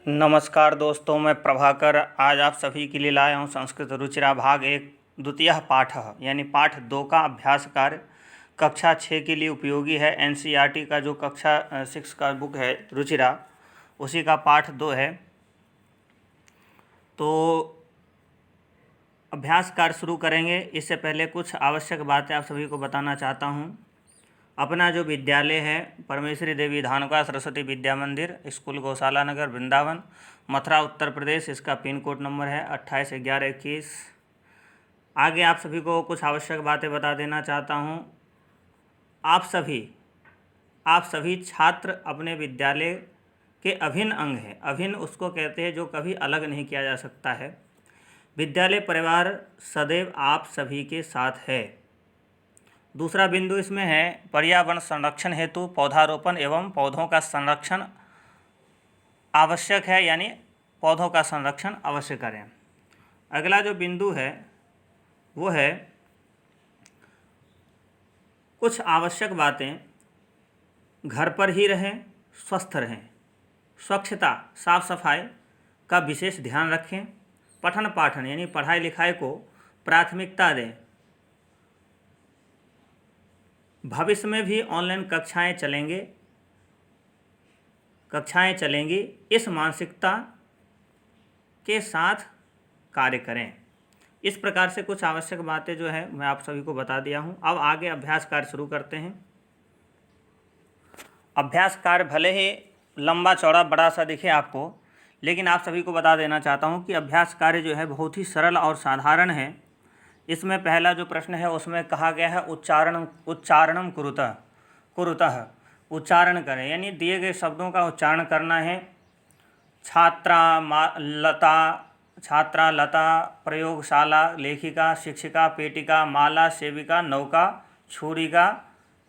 नमस्कार दोस्तों, मैं प्रभाकर आज आप सभी के लिए लाया हूँ संस्कृत रुचिरा भाग एक द्वितीय पाठ यानी पाठ 2 का अभ्यास कार्य कक्षा 6 के लिए उपयोगी है। एनसीईआरटी का जो कक्षा 6 का बुक है रुचिरा, उसी का पाठ 2 है। तो अभ्यास कार्य शुरू करेंगे इससे पहले कुछ आवश्यक बातें आप सभी को बताना चाहता हूँ। अपना जो विद्यालय है परमेश्वरी देवी धानुका सरस्वती विद्या मंदिर, स्कूल गौशाला नगर, वृंदावन, मथुरा, उत्तर प्रदेश। इसका पिन कोड नंबर है 281121। आगे आप सभी को कुछ आवश्यक बातें बता देना चाहता हूँ। आप सभी छात्र अपने विद्यालय के अभिन्न अंग हैं। अभिन्न उसको कहते हैं जो कभी अलग नहीं किया जा सकता है। विद्यालय परिवार सदैव आप सभी के साथ है। दूसरा बिंदु इसमें है पर्यावरण संरक्षण हेतु पौधारोपण एवं पौधों का संरक्षण आवश्यक है, यानी पौधों का संरक्षण अवश्य करें। अगला जो बिंदु है वो है कुछ आवश्यक बातें, घर पर ही रहें, स्वस्थ रहें, स्वच्छता साफ सफाई का विशेष ध्यान रखें, पठन पाठन यानी पढ़ाई लिखाई को प्राथमिकता दें। भविष्य में भी ऑनलाइन कक्षाएं चलेंगी, इस मानसिकता के साथ कार्य करें। इस प्रकार से कुछ आवश्यक बातें जो है मैं आप सभी को बता दिया हूँ। अब आगे अभ्यास कार्य शुरू करते हैं। अभ्यास कार्य भले ही लंबा चौड़ा बड़ा सा दिखे आपको, लेकिन आप सभी को बता देना चाहता हूँ कि अभ्यास कार्य जो है बहुत ही सरल और साधारण है। इसमें पहला जो प्रश्न है उसमें कहा गया है उच्चारणम कुरुतः उच्चारण करें, यानी दिए गए शब्दों का उच्चारण करना है। छात्रा लता प्रयोगशाला लेखिका शिक्षिका पेटिका माला सेविका नौका छुरिका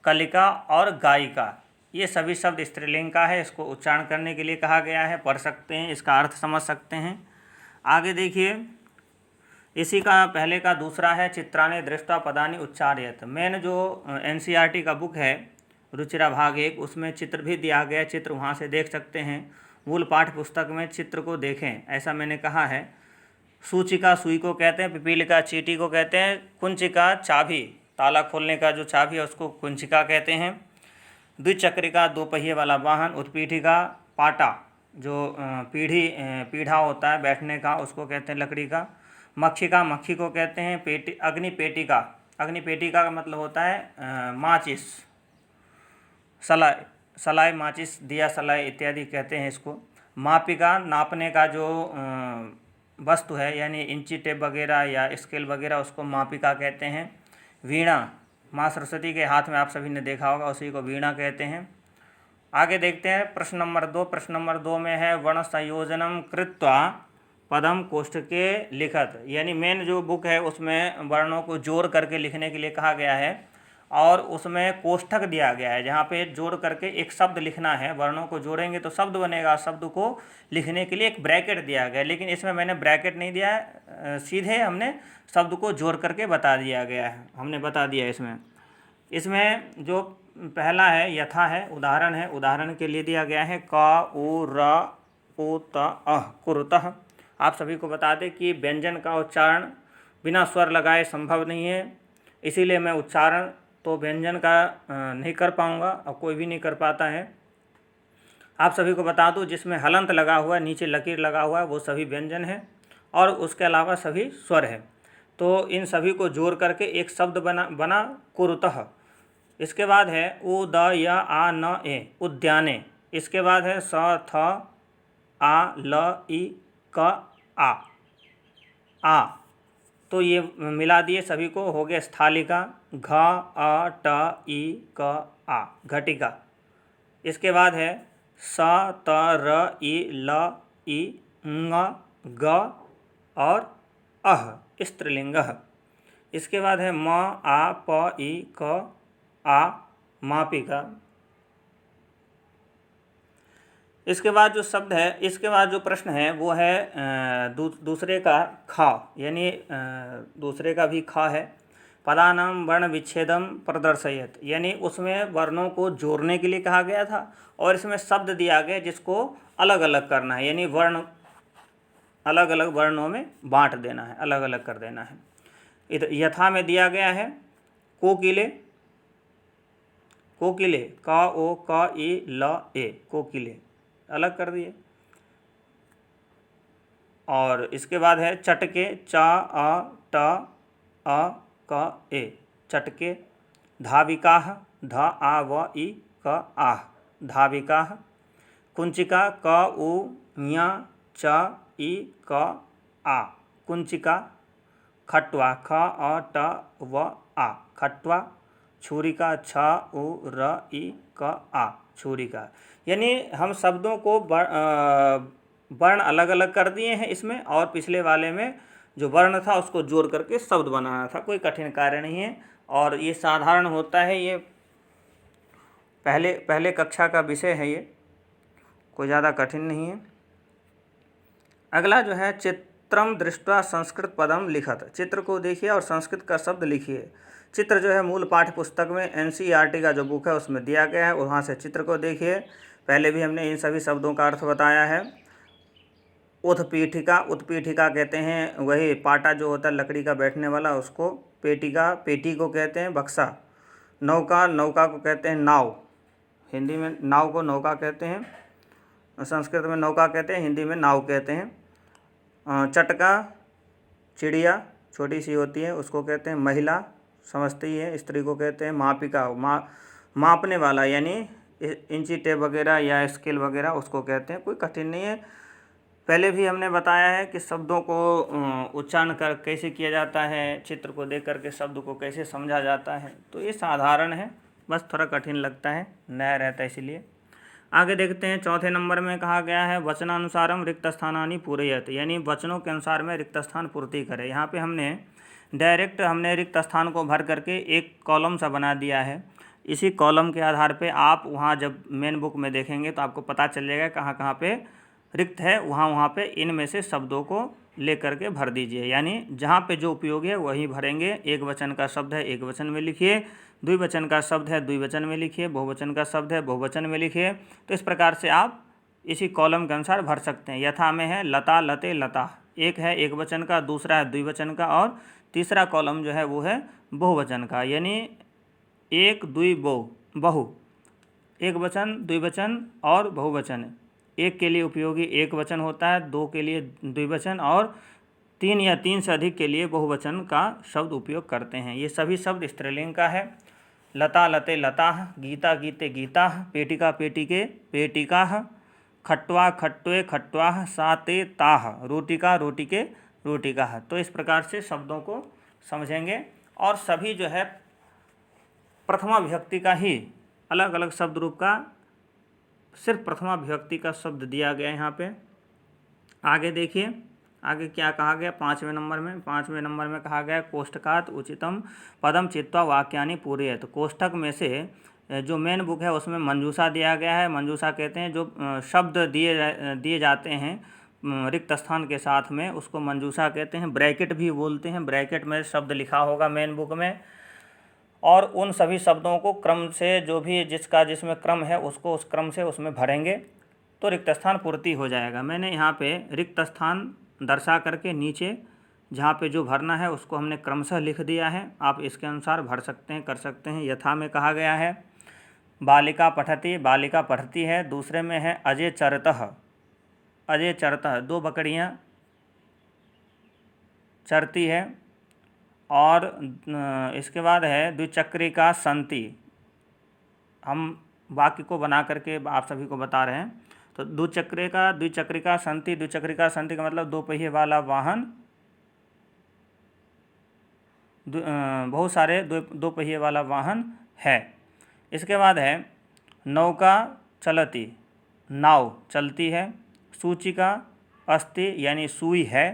कलिका और गायिका, ये सभी शब्द स्त्रीलिंग का है। इसको उच्चारण करने के लिए कहा गया है। पढ़ सकते हैं, इसका अर्थ समझ सकते हैं। आगे देखिए, इसी का पहले का दूसरा है चित्राणि दृष्टा पदानि उच्चारयत। मेन जो एनसीईआरटी का बुक है रुचिरा भाग 1, उसमें चित्र भी दिया गया, चित्र वहाँ से देख सकते हैं। मूल पाठ्य पुस्तक में चित्र को देखें, ऐसा मैंने कहा है। सूचिका सुई को कहते हैं, पिपीलिका चींटी को कहते हैं, कुंचिका चाबी ताला खोलने का जो चाबी है उसको कुंचिका कहते हैं। द्विचक्रिका दो पहिए वाला वाहन, उत्पीठिका पाटा जो पीढ़ा होता है बैठने का उसको कहते हैं लकड़ी का। मक्षिका मक्खी को कहते हैं। अग्निपेटिका का मतलब होता है माचिस, सलाई माचिस, दिया सलाई इत्यादि कहते हैं इसको। मापिका नापने का जो वस्तु है, यानी इंची टेप वगैरह या स्केल वगैरह, उसको मापिका कहते हैं। वीणा माँ सरस्वती के हाथ में आप सभी ने देखा होगा, उसी को वीणा कहते हैं। आगे देखते हैं प्रश्न नंबर 2। प्रश्न नंबर 2 में है वर्ण संयोजनम कृत्वा पदम कोष्ठके लिखत, यानी मेन जो बुक है उसमें वर्णों को जोड़ करके लिखने के लिए कहा गया है और उसमें कोष्ठक दिया गया है जहाँ पे जोड़ करके एक शब्द लिखना है। वर्णों को जोड़ेंगे तो शब्द बनेगा, शब्द को लिखने के लिए एक ब्रैकेट दिया गया है, लेकिन इसमें मैंने ब्रैकेट नहीं दिया है, सीधे हमने शब्द को जोड़ करके बता दिया गया है, हमने बता दिया। इसमें जो पहला है यथा है, उदाहरण है। उदाहरण के लिए दिया गया है क उ र उ त अह कुरुतः। आप सभी को बता दें कि व्यंजन का उच्चारण बिना स्वर लगाए संभव नहीं है, इसीलिए मैं उच्चारण तो व्यंजन का नहीं कर पाऊँगा और कोई भी नहीं कर पाता है। आप सभी को बता दूं जिसमें हलंत लगा हुआ है, नीचे लकीर लगा हुआ है, वो सभी व्यंजन है और उसके अलावा सभी स्वर है। तो इन सभी को जोड़ करके एक शब्द बना कुरुतः। इसके बाद है उ द य आ न ए उद्याने। इसके बाद है स थ आ ल ई क आ, तो ये मिला दिए सभी को, हो गया स्थालिका। घ अ ट ई क आ घटिका। इसके बाद है स त र ई ल ई ङ ग और अह स्त्रीलिंग। इसके बाद है म आ प ई क आ मापिका। इसके बाद जो शब्द है, इसके बाद जो प्रश्न है वो है दूसरे का ख, यानी दूसरे का भी ख है। पदानां वर्ण विच्छेदम प्रदर्शयत, यानी उसमें वर्णों को जोड़ने के लिए कहा गया था और इसमें शब्द दिया गया जिसको अलग अलग करना है, यानी वर्ण अलग अलग वर्णों में बांट देना है, अलग अलग कर देना है। इधर यथा में दिया गया है कोकिले, कोकिले का ओ क ई ल ए, कोकिले अलग कर दिए। और इसके बाद है चटके, चा आ ट अ क ए, चटके। धाविकाः, ध आ व ई क आह, धाविकाः। कुंचिका, क उ ञ च ई क आ, कुंचिका। खट्वा, ख अ ट व आ, खट्वा। छुरिका, छ उ र ई क आ, छुरिका। यानी हम शब्दों को वर्ण अलग अलग कर दिए हैं इसमें, और पिछले वाले में जो वर्ण था उसको जोड़ करके शब्द बनाना था। कोई कठिन कार्य नहीं है और ये साधारण होता है, ये पहले कक्षा का विषय है, ये कोई ज़्यादा कठिन नहीं है। अगला जो है चित्रम दृष्ट्वा संस्कृत पदम लिखत, चित्र को देखिए और संस्कृत का शब्द लिखिए। चित्र जो है मूल पाठ्य पुस्तक में NCERT का जो बुक है उसमें दिया गया है, वहाँ से चित्र को देखिए। पहले भी हमने इन सभी शब्दों का अर्थ बताया है। उत्पीठिका, उत्पीठिका कहते हैं वही पाटा जो होता है लकड़ी का बैठने वाला, उसको पेटिका, पेटी को कहते हैं बक्सा। नौका, नौका को कहते हैं नाव, हिंदी में नाव को नौका कहते हैं, संस्कृत में नौका कहते हैं, हिंदी में नाव कहते हैं। चटका, चिड़िया छोटी सी होती है उसको कहते हैं महिला, समझती है, स्त्री को कहते हैं मापिका, मापने वाला, यानी इंची टेप वगैरह या स्केल वगैरह उसको कहते हैं। कोई कठिन नहीं है। पहले भी हमने बताया है कि शब्दों को उच्चारण कर कैसे किया जाता है, चित्र को देख करके शब्द को कैसे समझा जाता है, तो ये साधारण है, बस थोड़ा कठिन लगता है, नया रहता है इसलिए। आगे देखते हैं, चौथे नंबर में कहा गया है वचनानुसारम रिक्त स्थानानि पूरयत, यानी वचनों के अनुसार में रिक्त स्थान पूर्ति करे। यहाँ पे हमने डायरेक्ट रिक्त स्थान को भर करके एक कॉलम सा बना दिया है। इसी कॉलम के आधार पे आप वहाँ जब मेन बुक में देखेंगे तो आपको पता चल जाएगा कहाँ कहाँ पे रिक्त है, वहाँ पे इनमें से शब्दों को ले करके भर दीजिए, यानी जहाँ पे जो उपयोगी है वही भरेंगे। एक वचन का शब्द है एक वचन में लिखिए, द्विवचन का शब्द है द्विवचन में लिखिए, बहुवचन का शब्द है बहुवचन में लिखिए। तो इस प्रकार से आप इसी कॉलम के अनुसार भर सकते हैं। यथा में है लता, लते, लता, एक है एक वचन का, दूसरा है द्विवचन का, और तीसरा कॉलम जो है वो है बहुवचन का, यानी एक, द्वि, बहु, एक वचन, द्विवचन और बहुवचन। एक के लिए उपयोगी एक वचन होता है, दो के लिए द्विवचन, और तीन या तीन से अधिक के लिए बहुवचन का शब्द उपयोग करते हैं। ये सभी शब्द स्त्रीलिंग का है। लता, लते, लताः, गीता, गीते, गीताः, पेटिका, पेटिके, पेटिकाः, खट्वा, खट्वे, खट्वाः, साते, ताः, रोटिका, रोटिके, रोटिकाः। तो इस प्रकार से शब्दों को समझेंगे। और सभी जो है प्रथमा विभक्ति का ही अलग अलग शब्द रूप का, सिर्फ प्रथमा विभक्ति का शब्द दिया गया है यहाँ पे। आगे देखिए, आगे क्या कहा गया पाँचवें नंबर में कहा गया कोष्ठकात उचितम पदम चित्वा वाक्यानि पूरयत। तो कोष्ठक में से जो मेन बुक है उसमें मंजूषा दिया गया है। मंजूषा कहते हैं जो शब्द दिए जाते हैं रिक्त स्थान के साथ में, उसको मंजूषा कहते हैं। ब्रैकेट भी बोलते हैं, ब्रैकेट में शब्द लिखा होगा मेन बुक में, और उन सभी शब्दों को क्रम से जो भी जिसमें क्रम है उसको उस क्रम से उसमें भरेंगे तो रिक्त स्थान पूर्ति हो जाएगा। मैंने यहाँ पे रिक्त स्थान दर्शा करके नीचे जहाँ पे जो भरना है उसको हमने क्रमशः लिख दिया है। आप इसके अनुसार भर सकते हैं, कर सकते हैं। यथा में कहा गया है बालिका पठती, बालिका पढ़ती है। दूसरे में है अजय चरतः, अजय चरतः, दो बकरियाँ चरती है। और इसके बाद है द्विचक्रिका संति, हम वाक्य को बना करके आप सभी को बता रहे हैं। तो द्विचक्रिका संति, द्विचक्रिका संति का मतलब दो पहिए वाला वाहन, बहुत सारे दो पहिए वाला वाहन है। इसके बाद है नौका चलती, नाव चलती है। सूचिका अस्ति, यानी सुई है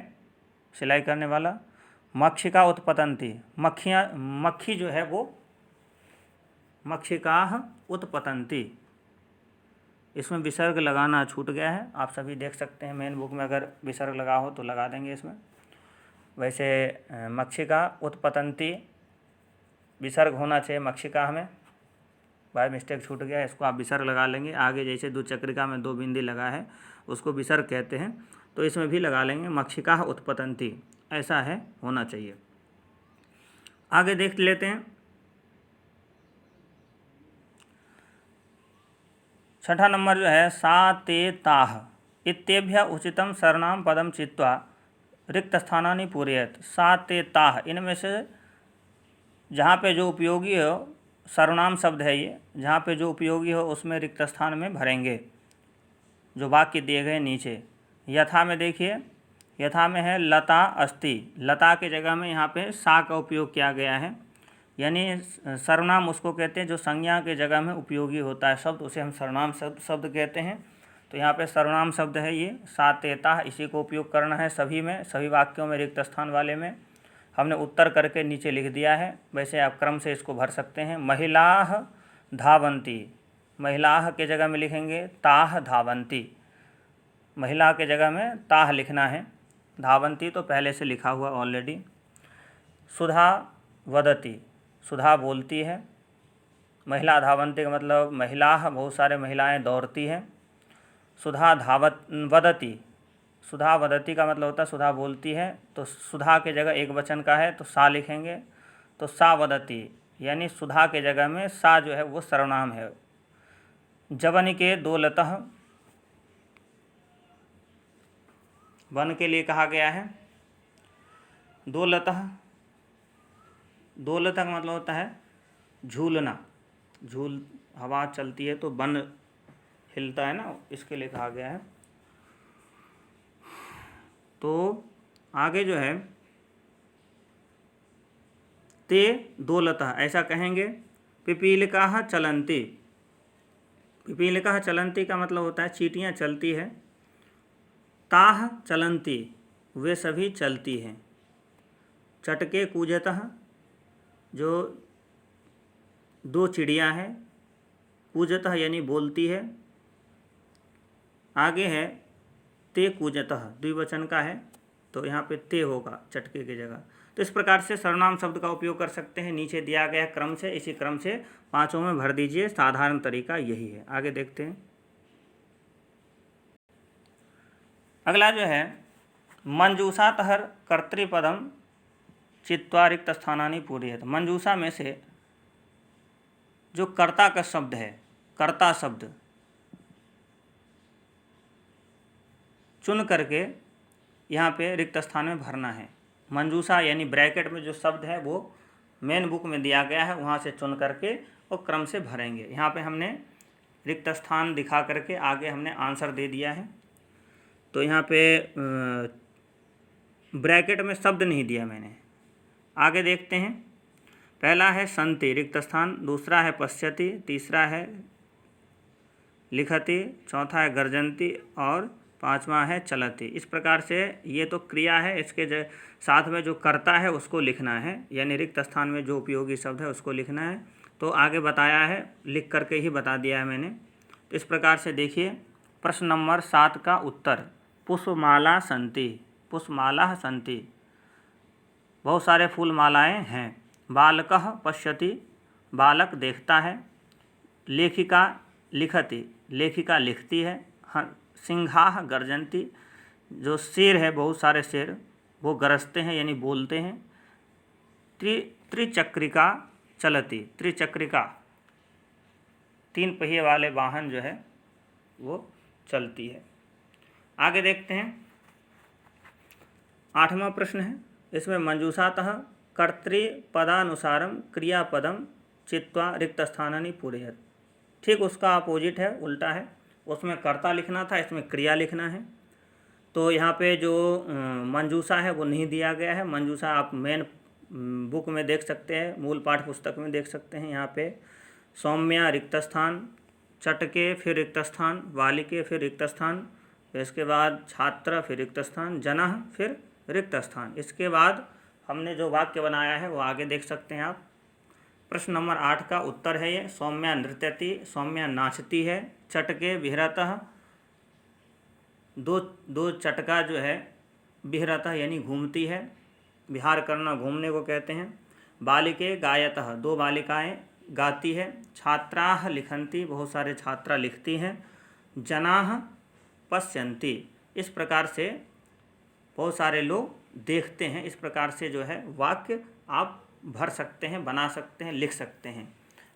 सिलाई करने वाला। मक्षिका उत्पतंती, मक्खी जो है वो मक्षिकाः उत्पतंती। इसमें विसर्ग लगाना छूट गया है, आप सभी देख सकते हैं मेन बुक में, अगर विसर्ग लगा हो तो लगा देंगे इसमें। वैसे मक्षिका उत्पतंती विसर्ग होना चाहिए मक्षिका में, बाय मिस्टेक छूट गया, इसको आप विसर्ग लगा लेंगे। आगे जैसे द्विचक्रिका में 2 बिंदी लगा है उसको विसर्ग कहते हैं, तो इसमें भी लगा लेंगे, मक्षिका उत्पतंती, ऐसा है होना चाहिए। आगे देख लेते हैं। छठा नंबर जो है सा ते ताह इत्येभ्य उचितम सर्वनाम पदम चित्वा रिक्त स्थानानि पूरयेत्। सा ते ताह, इनमें से जहाँ पे जो उपयोगी हो, सर्वनाम शब्द है ये, जहाँ पे जो उपयोगी हो उसमें रिक्त स्थान में भरेंगे जो वाक्य दिए गए नीचे। यथा में देखिए, यथा में है लता अस्ति, लता के जगह में यहाँ पे सा का उपयोग किया गया है, यानी सर्वनाम उसको कहते हैं जो संज्ञा के जगह में उपयोगी होता है शब्द, उसे हम सर्वनाम शब्द कहते हैं। तो यहाँ पे सर्वनाम शब्द है ये सा ते ताह, इसी को उपयोग करना है सभी में, सभी वाक्यों में, रिक्त स्थान वाले में। हमने उत्तर करके नीचे लिख दिया है, वैसे आप क्रम से इसको भर सकते हैं। महिलाः धावन्ति, महिलाः के जगह में लिखेंगे ताः धावन्ति, महिला के जगह में ताह लिखना है, धावन्ति तो पहले से लिखा हुआ ऑलरेडी। सुधा वदति, सुधा बोलती है। महिला धावन्ति का मतलब महिला, बहुत सारे महिलाएं दौड़ती हैं। सुधा वदति, सुधा वदति का मतलब होता है सुधा बोलती है, तो सुधा के जगह एक वचन का है तो सा लिखेंगे, तो सा वदति, यानी सुधा के जगह में सा जो है वो सर्वनाम है। जवनिके दोलतः, वन के लिए कहा गया है। दोलतः, दोलतः का मतलब होता है झूलना, झूल हवा चलती है तो वन हिलता है ना, इसके लिए कहा गया है। तो आगे जो है ते दोलतः ऐसा कहेंगे। पिपीलिकाः चलन्ति, पिपीलिकाः चलन्ति का मतलब होता है चींटियाँ चलती है। ताः चलन्ति, वे सभी चलती हैं। चटके कूजतः, जो 2 चिड़ियाँ हैं, कूजतः यानी बोलती है। आगे है ते कूजतः, द्विवचन का है तो यहाँ पे ते होगा चटके की जगह। तो इस प्रकार से सर्वनाम शब्द का उपयोग कर सकते हैं, नीचे दिया गया क्रम से, इसी क्रम से पांचों में भर दीजिए, साधारण तरीका यही है। आगे देखते हैं। अगला जो है मंजूषातः कर्तृपदम चित्वा रिक्त स्थानानि पूरयेत्। मंजूषा में से जो कर्ता का शब्द है, कर्ता शब्द चुन करके यहाँ पे रिक्त स्थान में भरना है। मंजूषा यानी ब्रैकेट में जो शब्द है वो मेन बुक में दिया गया है, वहाँ से चुन करके और क्रम से भरेंगे। यहाँ पे हमने रिक्त स्थान दिखा करके आगे हमने आंसर दे दिया है। तो यहाँ पे ब्रैकेट में शब्द नहीं दिया मैंने। आगे देखते हैं। पहला है संति, रिक्त स्थान। दूसरा है पश्यति, तीसरा है लिखति, चौथा है गर्जन्ति और पांचवा है चलति। इस प्रकार से ये तो क्रिया है, इसके साथ में जो कर्ता है उसको लिखना है, यानी रिक्त स्थान में जो उपयोगी शब्द है उसको लिखना है। तो आगे बताया है, लिख करके ही बता दिया है मैंने। तो इस प्रकार से देखिए प्रश्न नंबर 7 का उत्तर, पुष्पमाला सन्ति, पुष्पमाला सन्ति, बहुत सारे फूल मालाएँ हैं। बालकः पश्यति, बालक देखता है। लेखिका लिखति, लेखिका लिखती है। सिंहाः गर्जन्ति, जो शेर है, बहुत सारे शेर वो गरजते हैं यानी बोलते हैं। त्रिचक्रिका चलति, त्रिचक्रिका 3 पहिए वाले वाहन जो है वो चलती है। आगे देखते हैं। 8वां प्रश्न है, इसमें मंजूषातः कर्तृपदानुसारम क्रियापदम चित्वा रिक्त स्थानानि पूरयेत्। ठीक उसका अपोजिट है, उल्टा है। उसमें कर्ता लिखना था, इसमें क्रिया लिखना है। तो यहाँ पे जो मंजूषा है वो नहीं दिया गया है। मंजूषा आप मेन बुक में देख सकते हैं, मूल पाठ्य पुस्तक में देख सकते हैं। यहाँ पे सौम्या रिक्त स्थान, चटके फिर रिक्त स्थान, बालिके फिर रिक्त स्थान, इसके बाद छात्र फिर रिक्त स्थान, जनः फिर रिक्त स्थान। इसके बाद हमने जो वाक्य बनाया है वो आगे देख सकते हैं आप। प्रश्न नंबर 8 का उत्तर है ये, सौम्या नृत्यति, सौम्या नाचती है। चटके विहरतः, दो चटका जो है विहरतः यानी घूमती है, विहार करना घूमने को कहते हैं। बालिके गायतः, 2 बालिकाएं गाती है। छात्राः लिखन्ति, बहुत सारे छात्रा लिखती हैं। जनाः पश्यन्ति, इस प्रकार से बहुत सारे लोग देखते हैं। इस प्रकार से जो है वाक्य आप भर सकते हैं, बना सकते हैं, लिख सकते हैं।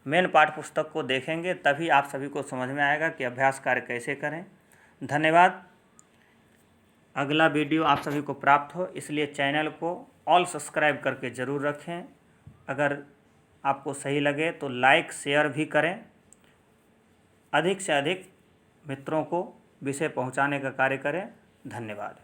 मेन पाठ्य पुस्तक को देखेंगे तभी आप सभी को समझ में आएगा कि अभ्यास कार्य कैसे करें। धन्यवाद। अगला वीडियो आप सभी को प्राप्त हो इसलिए चैनल को ऑल सब्सक्राइब करके ज़रूर रखें। अगर आपको सही लगे तो लाइक शेयर भी करें। अधिक से अधिक मित्रों को विषय पहुंचाने का कार्य करें। धन्यवाद।